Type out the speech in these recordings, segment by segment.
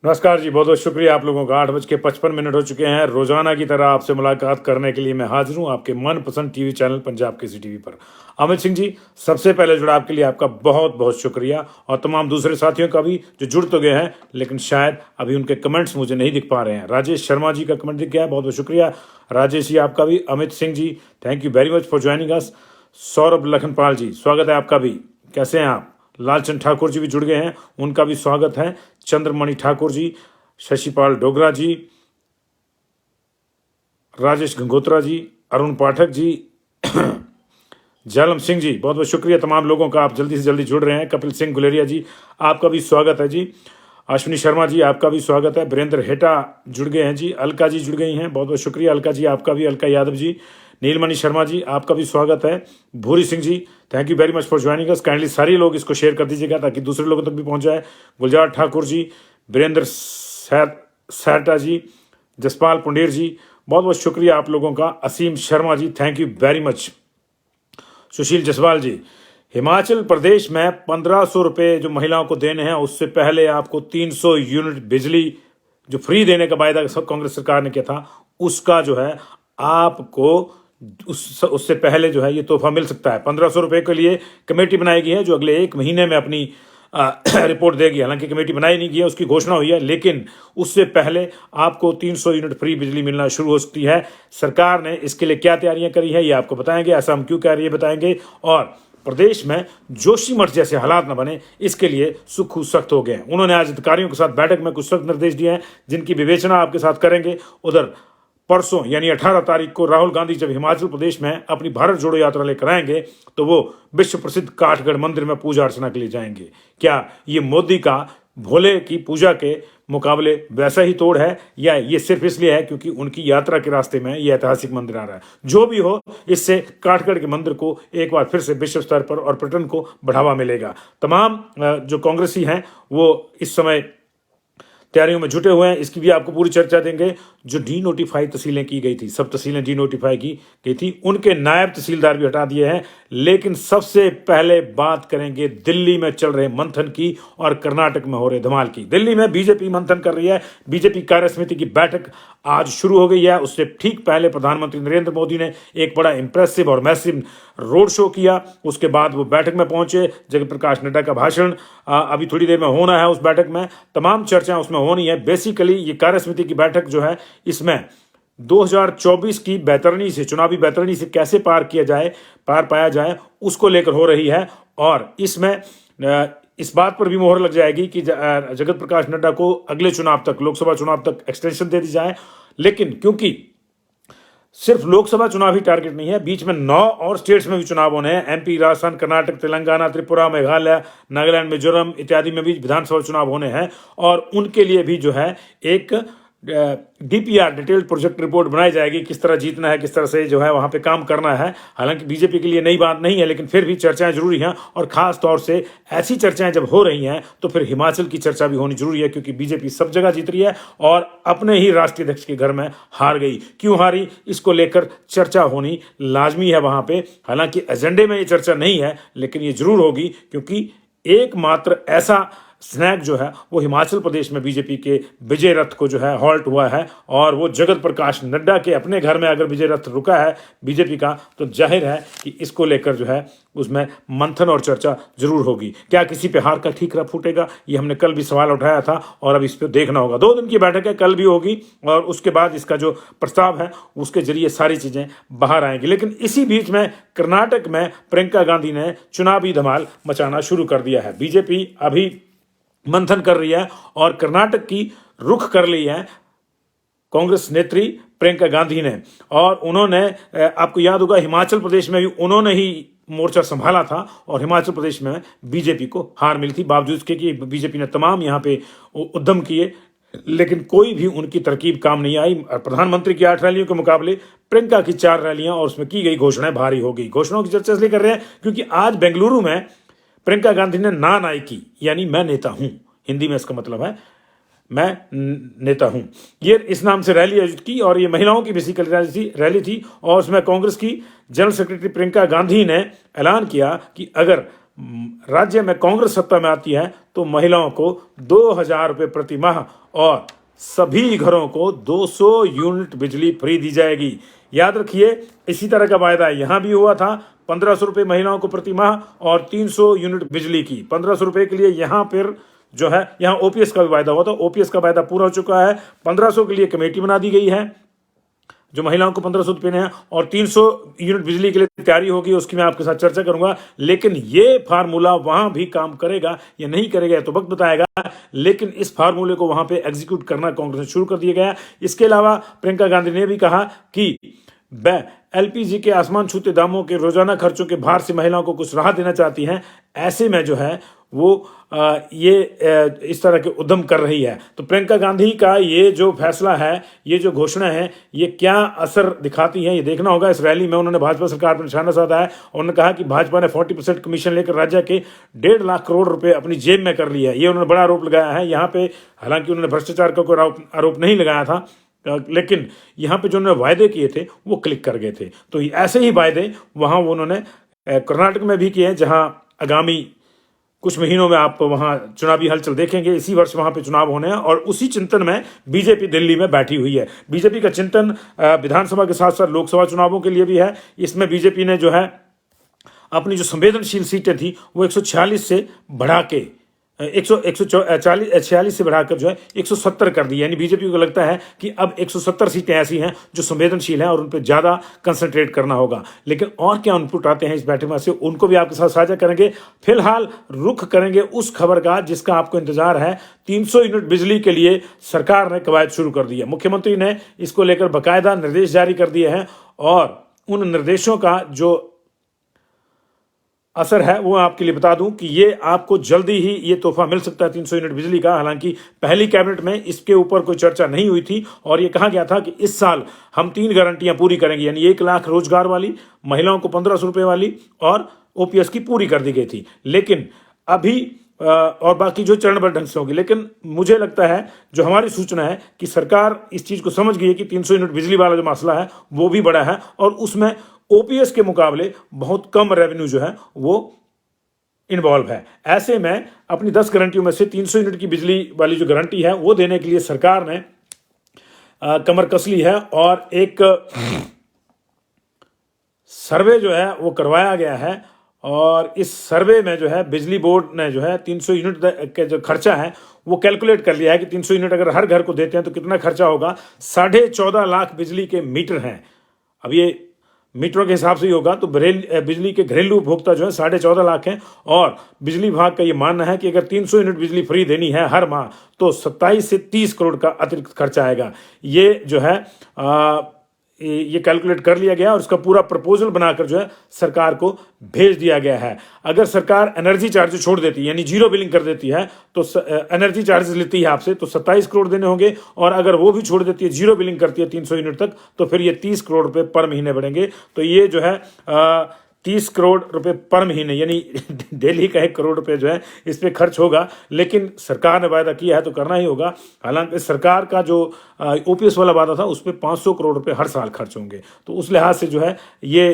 नमस्कार जी, बहुत बहुत शुक्रिया आप लोगों का। 8:55 हो चुके हैं। रोजाना की तरह आपसे मुलाकात करने के लिए मैं हाजिर हूं आपके मनपसंद TV channel Punjab Kesari TV पर। अमित सिंह जी, सबसे पहले जुड़ाव के लिए आपका बहुत बहुत शुक्रिया, और तमाम दूसरे साथियों का भी जो जुड़ तो गए हैं लेकिन शायद अभी उनके कमेंट्स मुझे नहीं दिख पा रहे हैं। राजेश शर्मा जी का कमेंट दिख गया है, बहुत बहुत शुक्रिया राजेश जी आपका भी। Amit Singh ji, thank you very much for joining us. Saurabh Lakhanpal ji, स्वागत है आपका भी, कैसे हैं आप। लालचंद ठाकुर जी भी जुड़ गए हैं, उनका भी स्वागत है। चंद्रमणि ठाकुर जी, शशिपाल डोगरा जी, राजेश गंगोत्रा जी, अरुण पाठक जी, जालम सिंह जी, बहुत बहुत शुक्रिया तमाम लोगों का, आप जल्दी से जल्दी जुड़ रहे हैं। कपिल सिंह गुलेरिया जी, आपका भी स्वागत है जी। अश्विनी शर्मा जी, आपका भी स्वागत है। वीरेंद्र हेटा जुड़ गए हैं जी। अलका जी जुड़ गई हैं, बहुत बहुत शुक्रिया अलका जी आपका भी। अलका यादव जी, नीलमणि शर्मा जी, आपका भी स्वागत है। Bhuri Singh ji, thank you very much for joining us. Kindly सारे लोग इसको शेयर कर दीजिएगा ताकि दूसरे लोगों तक भी पहुंच जाए। गुलजार ठाकुर जी, वीरेंद्र सैटा जी, जसपाल पुंडेर जी, बहुत बहुत शुक्रिया आप लोगों का। असीम Sharma ji, thank you very much. सुशील जसवाल जी, हिमाचल प्रदेश में 1500 रुपये जो महिलाओं को देने हैं, उससे पहले आपको 300 यूनिट बिजली जो फ्री देने का वायदा कांग्रेस सरकार ने किया था, उसका जो है आपको उससे पहले जो है ये तोहफा मिल सकता है। 1500 रुपये के लिए कमेटी बनाई गई है जो अगले 1 महीने में अपनी रिपोर्ट देगी। हालांकि कमेटी बनाई नहीं गई है, उसकी घोषणा हुई है, लेकिन उससे पहले आपको 300 यूनिट फ्री बिजली मिलना शुरू हो सकती है। सरकार ने इसके लिए क्या तैयारियां करी है ये आपको बताएंगे। ऐसा हम क्यों कह रही है बताएंगे। और प्रदेश में जोशीमठ जैसे हालात न बने, इसके लिए सुखू सख्त हो गए हैं। उन्होंने आज अधिकारियों के साथ बैठक में कुछ सख्त निर्देश दिए हैं जिनकी विवेचना आपके साथ करेंगे। उधर परसों यानी 18 तारीख को राहुल गांधी जब हिमाचल प्रदेश में अपनी भारत जोड़ो यात्रा लेकर आएंगे तो वो विश्व प्रसिद्ध काठगढ़ मंदिर में पूजा अर्चना के लिए जाएंगे। क्या ये मोदी का भोले की पूजा के मुकाबले वैसा ही तोड़ है, या ये सिर्फ इसलिए है क्योंकि उनकी यात्रा के रास्ते में ये ऐतिहासिक मंदिर आ रहा है। जो भी हो, इससे काठगढ़ के मंदिर को एक बार फिर से विश्व स्तर पर और पर्यटन को बढ़ावा मिलेगा। तमाम जो कांग्रेसी हैं वो इस समय तैयारियों में जुटे हुए हैं, इसकी भी आपको पूरी चर्चा देंगे। जो डी नोटिफाई तहसीलें की गई थी, सब तहसीलें डी नोटिफाई की गई थी, उनके नायब तहसीलदार भी हटा दिए हैं। लेकिन सबसे पहले बात करेंगे दिल्ली में चल रहे मंथन की और कर्नाटक में हो रहे धमाल की। दिल्ली में बीजेपी मंथन कर रही है। बीजेपी कार्य समिति की बैठक आज शुरू हो गई है। उससे ठीक पहले प्रधानमंत्री नरेंद्र मोदी ने एक बड़ा इंप्रेसिव और मैसिव रोड शो किया। उसके बाद वो बैठक में पहुंचे। जगत प्रकाश नड्डा का भाषण अभी थोड़ी देर में होना है। उस बैठक में तमाम चर्चाएं उसमें होनी है। बेसिकली ये कार्य समिति की बैठक जो है, इसमें 2024 की बैतरणी से, चुनावी बैतरणी से कैसे पार पाया जाए, उसको लेकर हो रही है। और इसमें इस बात पर भी मोहर लग जाएगी कि जगत प्रकाश नड्डा को अगले चुनाव तक, लोकसभा चुनाव तक एक्सटेंशन दे दी जाए। लेकिन क्योंकि सिर्फ लोकसभा चुनाव ही टारगेट नहीं है, बीच में 9 और स्टेट्स में भी चुनाव होने हैं। एमपी, राजस्थान, कर्नाटक, तेलंगाना, त्रिपुरा, मेघालय, नागालैंड, मिजोरम इत्यादि में भी विधानसभा चुनाव होने हैं। और उनके लिए भी जो है एक डीपीआर, डिटेल्ड प्रोजेक्ट रिपोर्ट बनाई जाएगी, किस तरह जीतना है, किस तरह से जो है वहां पे काम करना है। हालांकि बीजेपी के लिए नई बात नहीं है, लेकिन फिर भी चर्चाएं जरूरी हैं। और खास तौर से ऐसी चर्चाएं जब हो रही हैं तो फिर हिमाचल की चर्चा भी होनी जरूरी है, क्योंकि बीजेपी सब जगह जीत रही है और अपने ही राष्ट्रीय अध्यक्ष के घर में हार गई। क्यों हारी, इसको लेकर चर्चा होनी लाजमी है वहां पे। हालांकि एजेंडे में ये चर्चा नहीं है, लेकिन ये जरूर होगी, क्योंकि एकमात्र ऐसा स्नैक जो है वो हिमाचल प्रदेश में बीजेपी के विजय रथ को जो है हॉल्ट हुआ है। और वो जगत प्रकाश नड्डा के अपने घर में अगर विजय रथ रुका है बीजेपी का, तो जाहिर है कि इसको लेकर जो है उसमें मंथन और चर्चा जरूर होगी। क्या किसी पे हार का ठीकरा फूटेगा, ये हमने कल भी सवाल उठाया था और अब इस पर देखना होगा। 2 दिन की बैठक है, कल भी होगी और उसके बाद इसका जो प्रस्ताव है उसके जरिए सारी चीजें बाहर आएंगी। लेकिन इसी बीच में कर्नाटक में प्रियंका गांधी ने चुनावी धमाल मचाना शुरू कर दिया है। बीजेपी अभी मंथन कर रही है और कर्नाटक की रुख कर ली है कांग्रेस नेत्री प्रियंका गांधी ने। और उन्होंने, आपको याद होगा, हिमाचल प्रदेश में भी उन्होंने ही मोर्चा संभाला था और हिमाचल प्रदेश में बीजेपी को हार मिली थी, बावजूद इसके कि बीजेपी ने तमाम यहां पे उद्यम किए, लेकिन कोई भी उनकी तरकीब काम नहीं आई। प्रधानमंत्री की 8 रैलियों के मुकाबले प्रियंका की 4 रैलियां और उसमें की गई घोषणाएं भारी हो गई। घोषणाओं की चर्चा इसलिए कर रहे हैं क्योंकि आज बेंगलुरु में प्रियंका गांधी ने नाई की, यानी मैं नेता हूं, हिंदी में इसका मतलब है मैं नेता हूं, ये इस नाम से रैली आयोजित की। और ये महिलाओं की बेसिकली रैली थी और उसमें कांग्रेस की जनरल सेक्रेटरी प्रियंका गांधी ने ऐलान किया कि अगर राज्य में कांग्रेस सत्ता में आती है तो महिलाओं को 2,000 रुपये प्रति माह और सभी घरों को 200 यूनिट बिजली फ्री दी जाएगी। याद रखिए, इसी तरह का वायदा यहाँ भी हुआ था। 1,500 रुपये महिलाओं को प्रति माह और 300 यूनिट बिजली की। 1,500 रुपये के लिए यहाँ फिर जो है, यहाँ ओपीएस का भी वायदा हुआ था। ओपीएस का वायदा पूरा हो चुका है। 1,500 के लिए कमेटी बना दी गई है जो महिलाओं को 1,500 रुपये हैं, और 300 यूनिट बिजली के लिए तैयारी होगी, उसकी मैं आपके साथ चर्चा करूंगा। लेकिन ये फार्मूला वहां भी काम करेगा या नहीं करेगा तो वक्त बताएगा, लेकिन इस फार्मूले को वहां पे एग्जीक्यूट करना कांग्रेस ने शुरू कर दिया गया। इसके अलावा प्रियंका गांधी ने भी कहा कि एलपीजी के आसमान छूते दामों के रोजाना खर्चों के भार से महिलाओं को कुछ राहत देना चाहती हैं। ऐसे में जो है वो इस तरह के उद्यम कर रही है। तो प्रियंका गांधी का ये जो फैसला है, ये जो घोषणा है, ये क्या असर दिखाती है ये देखना होगा। इस रैली में उन्होंने भाजपा सरकार पर निशाना साधा है। उन्होंने कहा कि भाजपा ने 40% कमीशन लेकर राज्य के 1.5 लाख करोड़ रुपए अपनी जेब में कर लिया है। ये उन्होंने बड़ा आरोप लगाया है। यहाँ पे हालांकि उन्होंने भ्रष्टाचार का कोई आरोप नहीं लगाया था, लेकिन यहाँ पे जो उन्होंने वायदे किए थे वो क्लिक कर गए थे। तो ऐसे ही वायदे वहाँ उन्होंने कर्नाटक में भी किए हैं, जहाँ आगामी कुछ महीनों में आप वहां चुनावी हलचल देखेंगे। इसी वर्ष वहां पे चुनाव होने हैं और उसी चिंतन में बीजेपी दिल्ली में बैठी हुई है। बीजेपी का चिंतन विधानसभा के साथ साथ लोकसभा चुनावों के लिए भी है। इसमें बीजेपी ने जो है अपनी जो संवेदनशील सीटें थी वो 146 से बढ़ा के 146 से बढ़ाकर जो है 170 कर दी। यानी बीजेपी को लगता है कि अब 170 सीटें ऐसी हैं जो संवेदनशील हैं और उन पर ज़्यादा कंसंट्रेट करना होगा। लेकिन और क्या इनपुट आते हैं इस बैठक में से, उनको भी आपके साथ साझा करेंगे। फिलहाल रुख करेंगे उस खबर का जिसका आपको इंतजार है। 300 यूनिट बिजली के लिए सरकार ने कवायद शुरू कर दी है। मुख्यमंत्री ने इसको लेकर बाकायदा निर्देश जारी कर दिए हैं और उन निर्देशों का जो असर है वो आपके लिए बता दूं कि ये आपको जल्दी ही ये तोहफा मिल सकता है 300 यूनिट बिजली का। हालांकि पहली कैबिनेट में इसके ऊपर कोई चर्चा नहीं हुई थी और ये कहा गया था कि इस साल हम 3 गारंटियां पूरी करेंगे, यानी 1 लाख रोजगार वाली, महिलाओं को 1,500 रुपये वाली और ओपीएस की पूरी कर दी गई थी। लेकिन अभी और बाकी जो चरणबद्ध ढंग से होगी। लेकिन मुझे लगता है, जो हमारी सूचना है, कि सरकार इस चीज को समझ गई है कि 300 यूनिट बिजली वाला जो मसला है वो भी बड़ा है और उसमें ओपीएस के मुकाबले बहुत कम रेवेन्यू जो है वो इन्वॉल्व है। ऐसे में अपनी 10 गारंटियों में से 300 यूनिट की बिजली वाली जो गारंटी है वो देने के लिए सरकार ने कमर कस ली है और एक सर्वे जो है वो करवाया गया है। और इस सर्वे में जो है बिजली बोर्ड ने जो है 300 यूनिट के जो खर्चा है वो कैलकुलेट कर लिया है कि 300 यूनिट अगर हर घर को देते हैं तो कितना खर्चा होगा। 14.5 लाख बिजली के मीटर हैं। अब ये मीटरों के हिसाब से ही होगा तो बिजली के घरेलू उपभोक्ता जो है 14.5 लाख हैं और बिजली विभाग का ये मानना है कि अगर 300 यूनिट बिजली फ्री देनी है हर माह तो 27 से 30 करोड़ का अतिरिक्त खर्चा आएगा। ये जो है ये कैलकुलेट कर लिया गया और इसका पूरा प्रपोजल बनाकर जो है सरकार को भेज दिया गया है। अगर सरकार एनर्जी चार्जेस छोड़ देती है यानी जीरो बिलिंग कर देती है तो एनर्जी चार्जेस लेती है आपसे तो 27 करोड़ देने होंगे और अगर वो भी छोड़ देती है, जीरो बिलिंग करती है 300 यूनिट तक, तो फिर ये 30 करोड़ रुपए पर महीने बढ़ेंगे। तो ये जो है 30 करोड़ रुपए पर महीने यानी डेली का 1 करोड़ रुपए जो है इस पे खर्च होगा। लेकिन सरकार ने वायदा किया है तो करना ही होगा। हालांकि सरकार का जो ओपीएस वाला वादा था उस पर 500 करोड़ रुपए हर साल खर्च होंगे। तो उस लिहाज से जो है ये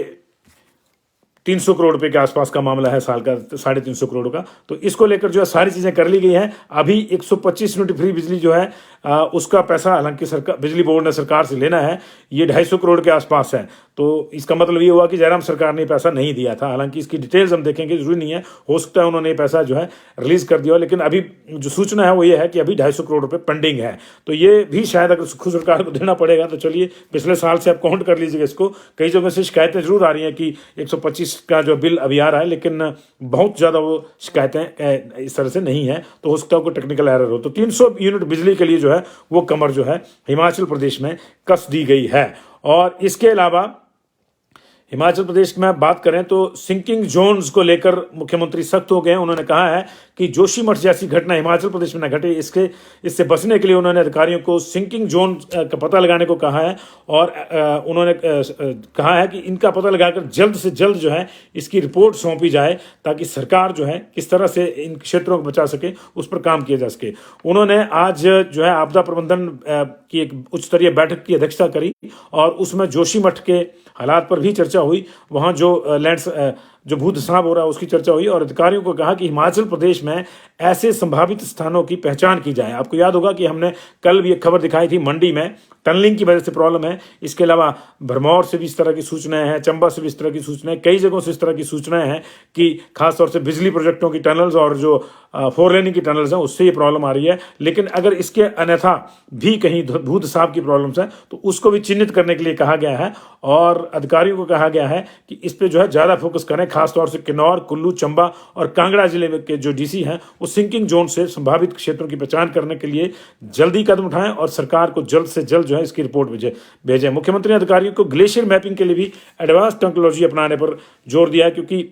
300 करोड़ रुपए के आसपास का मामला है साल का, 350 करोड़ का। तो इसको लेकर जो है सारी चीजें कर ली गई हैं। अभी 125 यूनिट फ्री बिजली जो है उसका पैसा हालांकि सरकार बिजली बोर्ड ने सरकार से लेना है, ये 250 करोड़ के आसपास है। तो इसका मतलब ये हुआ कि जयराम सरकार ने पैसा नहीं दिया था। हालांकि इसकी डिटेल्स हम देखेंगे, जरूरी नहीं है, हो सकता है उन्होंने ये पैसा जो है रिलीज कर दिया। लेकिन अभी जो सूचना है वो ये है कि अभी 250 करोड़ रुपए पेंडिंग है। तो ये भी शायद अगर खुद सरकार को देना पड़ेगा तो चलिए पिछले साल से आप काउंट कर लीजिएगा इसको। कई जगह से शिकायतें जरूर आ रही हैं कि 125 का जो बिल अभी आ रहा है, लेकिन बहुत ज़्यादा वो शिकायतें इस तरह से नहीं है। तो हो सकता है कोई टेक्निकल एरर हो। तो 300 यूनिट बिजली के लिए जो है वो कमर जो है हिमाचल प्रदेश में कस दी गई है। और इसके अलावा हिमाचल प्रदेश में बात करें तो सिंकिंग जोन्स को लेकर मुख्यमंत्री सख्त हो गए हैं। उन्होंने कहा है कि जोशीमठ जैसी घटना हिमाचल प्रदेश में न घटे, इससे बचने के लिए उन्होंने अधिकारियों को सिंकिंग जोन का पता लगाने को कहा है और उन्होंने कहा है कि इनका पता लगाकर जल्द से जल्द जो है इसकी रिपोर्ट सौंपी जाए ताकि सरकार जो है किस तरह से इन क्षेत्रों को बचा सके, उस पर काम किया जा सके। उन्होंने आज जो है आपदा प्रबंधन की एक उच्च स्तरीय बैठक की अध्यक्षता करी और उसमें जोशीमठ के हालात पर भी चर्चा हुई। वहाँ जो जो भूत सांप हो रहा है उसकी चर्चा हुई और अधिकारियों को कहा कि हिमाचल प्रदेश में ऐसे संभावित स्थानों की पहचान की जाए। आपको याद होगा कि हमने कल भी एक खबर दिखाई थी, मंडी में टनलिंग की वजह से प्रॉब्लम है। इसके अलावा भरमौर से भी इस तरह की सूचनाएं हैं, चंबा से भी इस तरह की सूचनाएं, कई जगहों से इस तरह की सूचनाएं हैं कि खासतौर से बिजली प्रोजेक्टों की टनल्स और जो 4 लेनिंग की टनल्स हैं उससे ये प्रॉब्लम आ रही है। लेकिन अगर इसके अन्यथा भी कहीं भूत सांप की प्रॉब्लम्स है तो उसको भी चिन्हित करने के लिए कहा गया है और अधिकारियों को कहा गया है कि इस पे जो है ज़्यादा फोकस करें। खासतौर से किन्नौर, कुल्लू, चंबा और कांगड़ा जिले के जो डीसी हैं वो सिंकिंग जोन से संभावित क्षेत्रों की पहचान करने के लिए जल्दी कदम उठाएं और सरकार को जल्द से जल्द जो है इसकी रिपोर्ट भेजें। मुख्यमंत्री ने अधिकारियों को ग्लेशियर मैपिंग के लिए भी एडवांस टेक्नोलॉजी अपनाने पर जोर दिया है, क्योंकि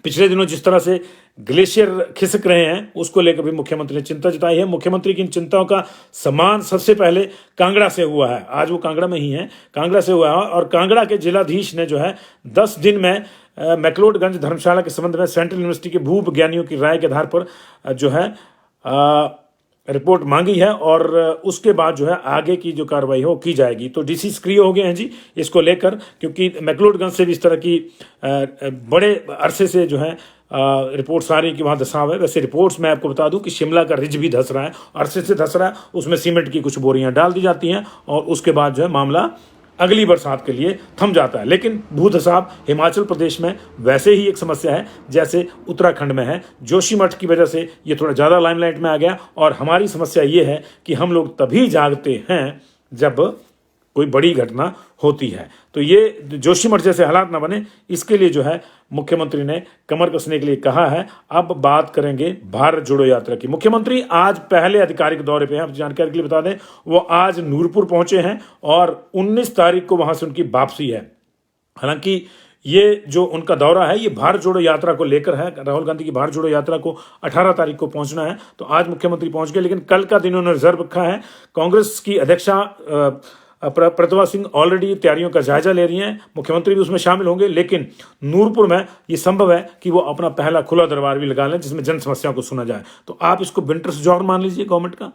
पिछले दिनों जिस तरह से ग्लेशियर खिसक रहे हैं उसको लेकर भी मुख्यमंत्री ने चिंता जताई है। मुख्यमंत्री की इन चिंताओं का सम्मान सबसे पहले कांगड़ा से हुआ है। आज वो कांगड़ा में ही है, कांगड़ा से हुआ है और कांगड़ा के जिलाधीश ने जो है 10 दिन में मैक्लोडगंज धर्मशाला के संबंध में सेंट्रल यूनिवर्सिटी के भूविज्ञानियों की राय के आधार पर जो है रिपोर्ट मांगी है और उसके बाद जो है आगे की जो कार्रवाई हो की जाएगी। तो डीसी सक्रिय हो गए हैं जी इसको लेकर, क्योंकि मैक्लोडगंज से भी इस तरह की बड़े अरसे से जो है रिपोर्ट्स आ रही कि वहाँ धसाव है। वैसे रिपोर्ट्स मैं आपको बता दूं कि शिमला का रिज भी धस रहा है, अरसे से धस रहा है, उसमें सीमेंट की कुछ बोरियां डाल दी जाती हैं और उसके बाद जो है मामला अगली बरसात के लिए थम जाता है। लेकिन भूत सांप हिमाचल प्रदेश में वैसे ही एक समस्या है जैसे उत्तराखंड में है। जोशीमठ की वजह से ये थोड़ा ज़्यादा लाइमलाइट में आ गया और हमारी समस्या ये है कि हम लोग तभी जागते हैं जब कोई बड़ी घटना होती है। तो ये जोशीमठ जैसे हालात ना बने इसके लिए जो है मुख्यमंत्री ने कमर कसने के लिए कहा है। अब बात करेंगे भारत जोड़ो यात्रा की। मुख्यमंत्री आज पहले आधिकारिक दौरे पे हैं, आप जानकारी के लिए बता दें वो आज नूरपुर पहुंचे हैं और 19 तारीख को वहां से उनकी वापसी है। हालांकि ये जो उनका दौरा है ये भारत जोड़ो यात्रा को लेकर है। राहुल गांधी की भारत जोड़ो यात्रा को 18 तारीख को पहुंचना है, तो आज मुख्यमंत्री पहुंच गए, लेकिन कल का दिन उन्होंने रिजर्व रखा है। कांग्रेस की अध्यक्षा प्रतिभा सिंह ऑलरेडी तैयारियों का जायजा ले रही हैं, मुख्यमंत्री भी उसमें शामिल होंगे। लेकिन नूरपुर में ये संभव है कि वो अपना पहला खुला दरबार भी लगा लें जिसमें जन समस्याओं को सुना जाए। तो आप इसको विंटर जोर मान लीजिए गवर्नमेंट का,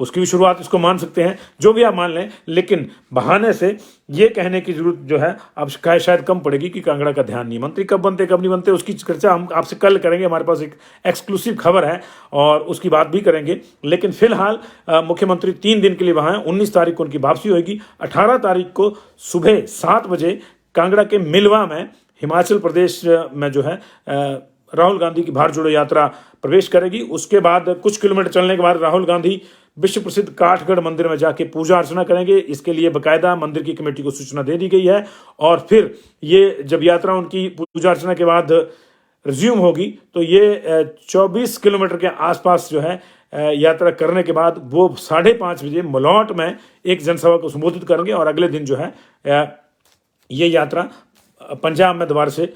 उसकी भी शुरुआत इसको मान सकते हैं, जो भी आप मान लें। लेकिन बहाने से ये कहने की जरूरत जो है अब शायद कम पड़ेगी कि कांगड़ा का ध्यान नहीं। मंत्री कब बनते कब नहीं बनते उसकी चर्चा हम आपसे कल करेंगे, हमारे पास एक एक्सक्लूसिव खबर है और उसकी बात भी करेंगे। लेकिन फिलहाल मुख्यमंत्री 3 दिन के लिए वहाँ हैं। 19 तारीख को उनकी वापसी होगी। 18 तारीख को सुबह 7 बजे कांगड़ा के मिलवा में हिमाचल प्रदेश में जो है राहुल गांधी की भारत जोड़ो यात्रा प्रवेश करेगी। उसके बाद कुछ किलोमीटर चलने के बाद राहुल गांधी विश्व प्रसिद्ध काठगढ़ मंदिर में जाके पूजा अर्चना करेंगे। इसके लिए बकायदा मंदिर की कमेटी को सूचना दे दी गई है और फिर ये जब यात्रा उनकी पूजा अर्चना के बाद रिज्यूम होगी तो ये 24 किलोमीटर के आसपास जो है यात्रा करने के बाद वो 5:30 बजे मलौट में एक जनसभा को संबोधित करेंगे और अगले दिन जो है ये यात्रा पंजाब में दोबारा से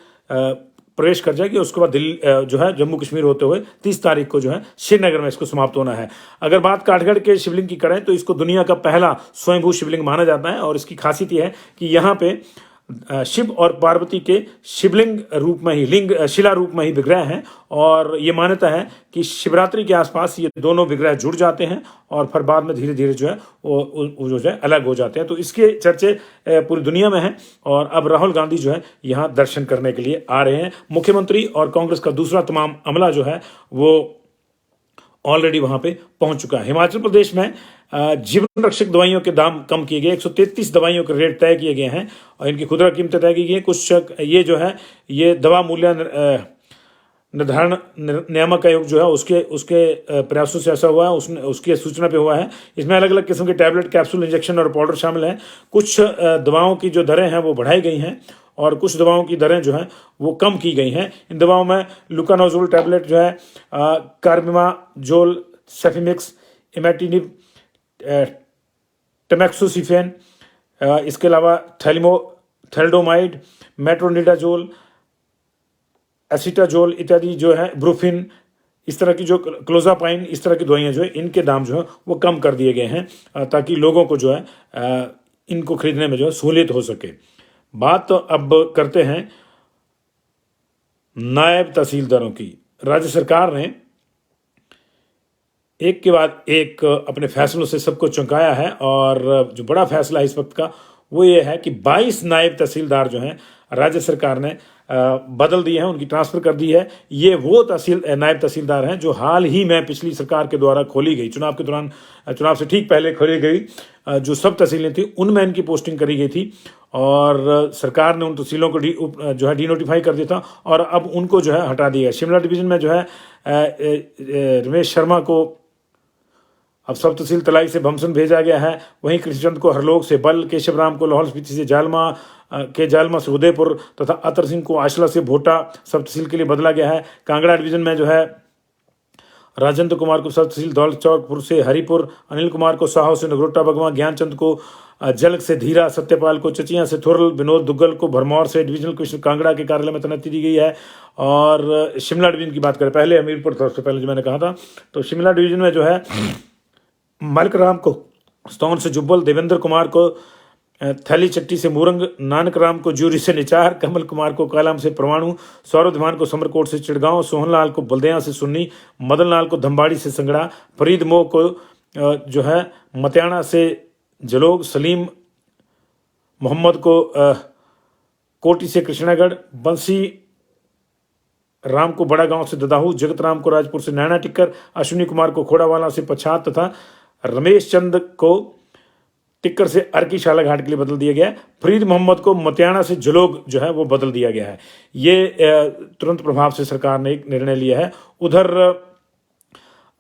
प्रवेश कर जाएगी। उसके बाद दिल्ली जो है जम्मू कश्मीर होते हुए 30 तारीख को जो है श्रीनगर में इसको समाप्त होना है। अगर बात काठगढ़ के शिवलिंग की करें तो इसको दुनिया का पहला स्वयंभू शिवलिंग माना जाता है और इसकी खासियत यह है कि यहाँ पे शिव और पार्वती के शिवलिंग रूप में ही शिला रूप में ही विग्रह हैं और ये मान्यता है कि शिवरात्रि के आसपास ये दोनों विग्रह जुड़ जाते हैं और फिर बाद में धीरे धीरे जो है वो जो है अलग हो जाते हैं। तो इसके चर्चे पूरी दुनिया में हैं और अब राहुल गांधी जो है यहाँ दर्शन करने के लिए आ रहे हैं। मुख्यमंत्री और कांग्रेस का दूसरा तमाम अमला जो है वो ऑलरेडी वहां पे पहुंच चुका है। हिमाचल प्रदेश में जीवन रक्षक दवाइयों के दाम कम किए गए। 133 दवाइयों के रेट तय किए गए हैं और इनकी खुदरा कीमतें तय की गई हैं। कुछ ये जो है ये दवा मूल्य निर्धारण नियामक आयोग जो है उसके प्रयासों से ऐसा हुआ है, उसकी सूचना पे हुआ है। इसमें अलग अलग किस्म के टैबलेट, कैप्सूल, इंजेक्शन और पाउडर शामिल हैं। कुछ दवाओं की जो दरें हैं वो बढ़ाई गई हैं और कुछ दवाओं की दरें जो हैं वो कम की गई हैं। इन दवाओं में लुकानोजोल टैबलेट जो है, कार्बिमाजोल, सेफिमिक्स, इमेटिनिब, टमेक्सोसिफेन, इसके अलावा थैलिडोमाइड, मेट्रोनिडाजोल, एसिटाजोल इत्यादि जो है, ब्रूफिन, इस तरह की जो क्लोजापाइन, इस तरह की दवाइयाँ जो है इनके दाम जो है वो कम कर दिए गए हैं ताकि लोगों को जो है इनको खरीदने में जो है सहूलियत हो सके। बात तो अब करते हैं नायब तहसीलदारों की। राज्य सरकार ने एक के बाद एक अपने फैसलों से सबको चौंकाया है और जो बड़ा फैसला है इस वक्त का वो ये है कि 22 नायब तहसीलदार जो हैं राज्य सरकार ने बदल दिए हैं, उनकी ट्रांसफ़र कर दी है। ये वो नायब तहसीलदार हैं जो हाल ही में पिछली सरकार के द्वारा खोली गई, चुनाव के दौरान, चुनाव से ठीक पहले खोली गई जो सब तहसीलें थी उनमें इनकी पोस्टिंग करी गई थी और सरकार ने उन तहसीलों को जो है डीनोटिफाई कर दिया था और अब उनको जो है हटा दिया है। शिमला डिवीज़न में जो है रमेश शर्मा को अब सब तहसील तलाई से भमसन भेजा गया है। वहीं कृष्णचंद को हरलोग से बल, केशव राम को लाहौल स्पीति से जालमा से उदयपुर तथा अतर सिंह को आशला से भोटा सब तहसील के लिए बदला गया है। कांगड़ा डिवीज़न में जो है राजेंद्र कुमार को सब तहसील दौलत चौकपुर से हरिपुर, अनिल कुमार को साहो से नगरोटा बगवा, ज्ञानचंद को जलग से धीरा, सत्यपाल को चचियां से थुरल, विनोद दुग्गल को भरमौर से डिवीजनल कमिश्नर कांगड़ा के कार्यालय में तैनाती दी गई है। और शिमला डिवीजन की बात करें, पहले हमीरपुर था, उससे पहले जो मैंने कहा था, तो शिमला डिवीजन में जो है मलक राम को स्तौन से जुब्बल, देवेंद्र कुमार को थैली चट्टी से मूरंग, नानक राम को ज्यूरी से निचार, कमल कुमार को कालाम से परमाणु, सौरभ धीमान को समरकोट से चिड़गांव, सोहन लाल को बल्दिया से सुन्नी, मदन लाल को धम्बाड़ी से संगड़ा, फरीद मोह को जो है मतियाना से जलोग, सलीम मोहम्मद को कोटी से कृष्णागढ़, बंसी राम को बड़ा गांव से ददाहू, जगत राम को राजपुर से नैना टिक्कर, अश्विनी कुमार को खोड़ावाला से पछात तथा रमेश चंद को टिक्कर से अर्की शाला घाट के लिए बदल दिया गया है। फरीद मोहम्मद को मतियाना से जलोग जो है वो बदल दिया गया है। ये तुरंत प्रभाव से सरकार ने एक निर्णय लिया है। उधर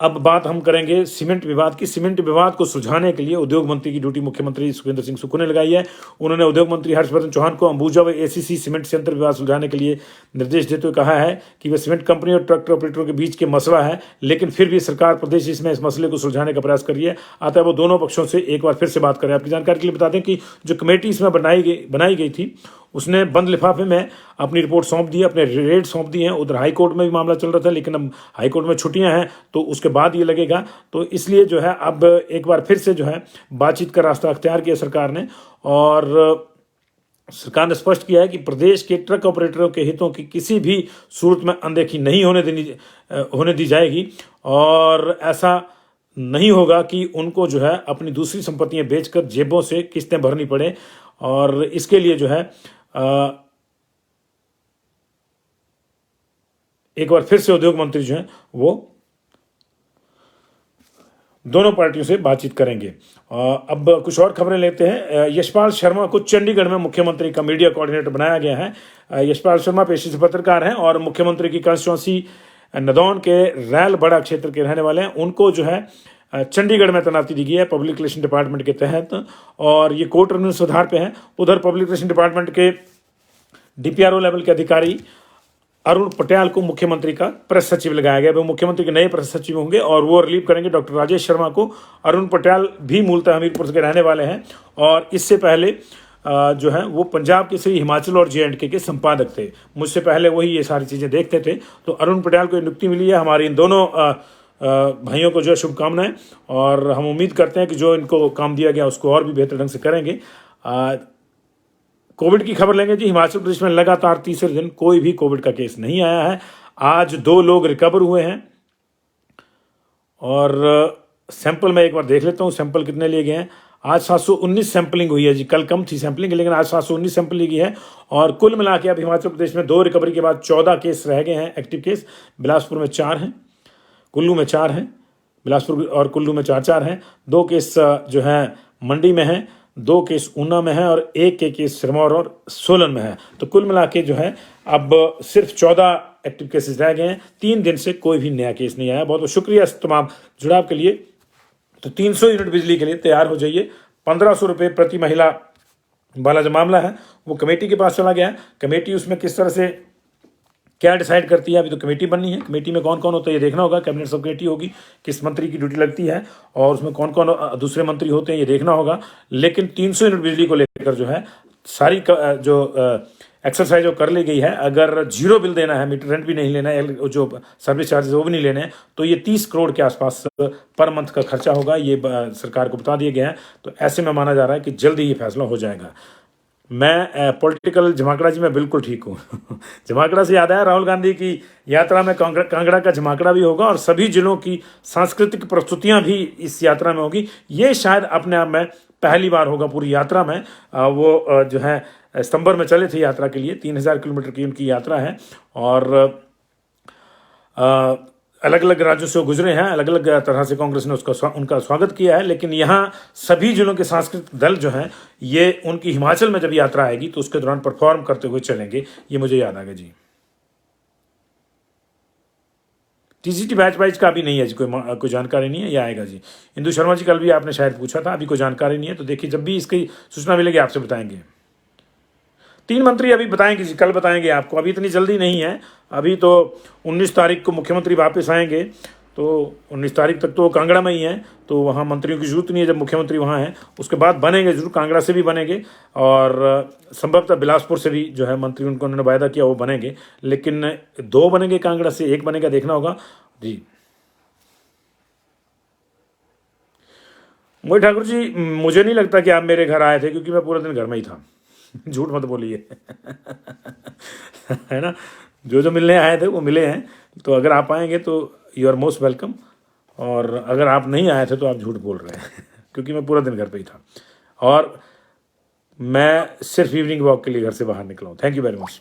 अब बात हम करेंगे सीमेंट विवाद की। सीमेंट विवाद को सुलझाने के लिए उद्योग मंत्री की ड्यूटी मुख्यमंत्री सुखविंदर सिंह सुक्खू ने लगाई है। उन्होंने उद्योग मंत्री हर्षवर्धन चौहान को अंबुजा व एसीसी सीमेंट संयंत्र विवाद सुलझाने के लिए निर्देश देते हुए कहा है कि वह सीमेंट कंपनी और ट्रक ऑपरेटरों के बीच के मसला है, लेकिन फिर भी सरकार प्रदेश इसमें इस मसले को सुलझाने का प्रयास कर रही है। अतः वो दोनों पक्षों से एक बार फिर से बात करें। आपकी जानकारी के लिए बता दें कि जो कमेटी इसमें बनाई गई थी उसने बंद लिफाफे में अपनी रिपोर्ट सौंप दी है, अपने रेट सौंप दिए हैं। उधर हाई कोर्ट में भी मामला चल रहा था, लेकिन अब हाई कोर्ट में छुट्टियां हैं तो उसके बाद ये लगेगा, तो इसलिए जो है अब एक बार फिर से जो है बातचीत का रास्ता अख्तियार किया सरकार ने। और सरकार ने स्पष्ट किया है कि प्रदेश के ट्रक ऑपरेटरों के हितों की किसी भी सूरत में अनदेखी नहीं होने दी जाएगी और ऐसा नहीं होगा कि उनको जो है अपनी दूसरी संपत्तियां बेचकर जेबों से किस्तें भरनी पड़े। और इसके लिए जो है एक बार फिर से उद्योग मंत्री जो है वो दोनों पार्टियों से बातचीत करेंगे। अब कुछ और खबरें लेते हैं। यशपाल शर्मा को चंडीगढ़ में मुख्यमंत्री का मीडिया कोऑर्डिनेटर बनाया गया है। यशपाल शर्मा पेशे से पत्रकार हैं और मुख्यमंत्री की कंस्टिट्यूंसी नदौन के रैल बड़ा क्षेत्र के रहने वाले हैं। उनको जो है चंडीगढ़ में तैनाती दी गई है पब्लिक रिलेशन डिपार्टमेंट के तहत और ये कोर्ट रिन्यू सुधार पे है। उधर पब्लिक रिलेशन डिपार्टमेंट के डीपीआरओ लेवल के अधिकारी अरुण पटेल को मुख्यमंत्री का प्रेस सचिव लगाया गया। वो मुख्यमंत्री के नए प्रेस सचिव होंगे और वो रिलीव करेंगे डॉक्टर राजेश शर्मा को। अरुण पटेल भी मूलतः हमीरपुर के रहने वाले हैं और इससे पहले जो है वो पंजाब के श्री हिमाचल और JNK के संपादक थे। मुझसे पहले वही ये सारी चीज़ें देखते थे। तो अरुण पटेल को नियुक्ति मिली है। हमारी इन दोनों भाइयों को जो है शुभकामनाएं और हम उम्मीद करते हैं कि जो इनको काम दिया गया उसको और भी बेहतर ढंग से करेंगे। कोविड की खबर लेंगे जी। हिमाचल प्रदेश में लगातार तीसरे दिन कोई भी कोविड का केस नहीं आया है। आज 2 लोग रिकवर हुए हैं और सैंपल मैं एक बार देख लेता हूँ सैंपल कितने लिए गए हैं। आज 719 सैंपलिंग हुई है जी। कल कम थी सैंपलिंग लेकिन आज 719 सैंपल ली गई है और कुल मिला के अब हिमाचल प्रदेश में 2 रिकवरी के बाद 14 केस रह गए हैं एक्टिव केस। बिलासपुर में 4 हैं, कुल्लू में 4 हैं, बिलासपुर और कुल्लू में 4 हैं। 2 केस जो है मंडी में हैं, 2 केस ऊना में है और 1 केस सिरमौर और सोलन में है। तो कुल मिला के जो है अब सिर्फ 14 एक्टिव केसेस रह गए हैं। 3 दिन से कोई भी नया केस नहीं आया। बहुत बहुत शुक्रिया तमाम जुड़ाव के लिए। तो 300 यूनिट बिजली के लिए तैयार हो जाइए। 1500 रुपये प्रति महिला वाला जो मामला है वो कमेटी के पास चला गया है। कमेटी उसमें किस तरह से क्या डिसाइड करती है, अभी तो कमेटी बननी है। कमेटी में कौन कौन होता है ये देखना होगा। कैबिनेट सब कमेटी होगी, किस मंत्री की ड्यूटी लगती है और उसमें कौन कौन दूसरे मंत्री होते हैं ये देखना होगा। लेकिन 300 यूनिट बिजली को लेकर जो है सारी जो एक्सरसाइज जो कर ली गई है, अगर 0 बिल देना है, मीटर रेंट भी नहीं लेना है, जो सर्विस चार्जेस वो भी नहीं लेने हैं, तो ये 30 करोड़ के आसपास पर मंथ का खर्चा होगा। ये सरकार को बता दिया गया है। तो ऐसे में माना जा रहा है कि जल्दी ये फैसला हो जाएगा। मैं पॉलिटिकल जमाकड़ा जी मैं बिल्कुल ठीक हूँ। जमाकड़ा से याद आया, राहुल गांधी की यात्रा में कांगड़ा का जमाकड़ा भी होगा और सभी जिलों की सांस्कृतिक प्रस्तुतियां भी इस यात्रा में होगी। ये शायद अपने आप में पहली बार होगा पूरी यात्रा में। वो जो है सितंबर में चले थे यात्रा के लिए। 3000 किलोमीटर की उनकी यात्रा है और अलग अलग राज्यों से वो गुजरे हैं, अलग अलग तरह से कांग्रेस ने उनका स्वागत किया है। लेकिन यहाँ सभी जिलों के सांस्कृतिक दल जो हैं ये उनकी हिमाचल में जब यात्रा आएगी तो उसके दौरान परफॉर्म करते हुए चलेंगे, ये मुझे याद आ गया जी। टीसीटी बैच वाइज का भी नहीं है जी, कोई जानकारी नहीं है, ये आएगा जी। इंदु शर्मा जी, कल भी आपने शायद पूछा था, अभी कोई जानकारी नहीं है, तो देखिए जब भी इसकी सूचना मिलेगी आपसे बताएंगे। 3 मंत्री अभी बताएंगे जी, कल बताएंगे आपको, अभी इतनी जल्दी नहीं है। अभी तो 19 तारीख को मुख्यमंत्री वापस आएंगे, तो 19 तारीख तक तो वो कांगड़ा में ही हैं, तो वहाँ मंत्रियों की जरूरत नहीं है जब मुख्यमंत्री वहाँ हैं। उसके बाद बनेंगे जरूर, कांगड़ा से भी बनेंगे और संभवतः बिलासपुर से भी जो है मंत्री उन्होंने वायदा किया वो बनेंगे, लेकिन 2 बनेंगे कांगड़ा से, 1 बनेगा, देखना होगा जी। मोहित ठाकुर जी, मुझे नहीं लगता कि आप मेरे घर आए थे, क्योंकि मैं पूरा दिन घर में ही था। झूठ मत बोलिए। है ना, जो मिलने आए थे वो मिले हैं, तो अगर आप आएंगे तो यू आर मोस्ट वेलकम, और अगर आप नहीं आए थे तो आप झूठ बोल रहे हैं। क्योंकि मैं पूरा दिन घर पे ही था और मैं सिर्फ इवनिंग वॉक के लिए घर से बाहर निकला हूँ। Thank you very much.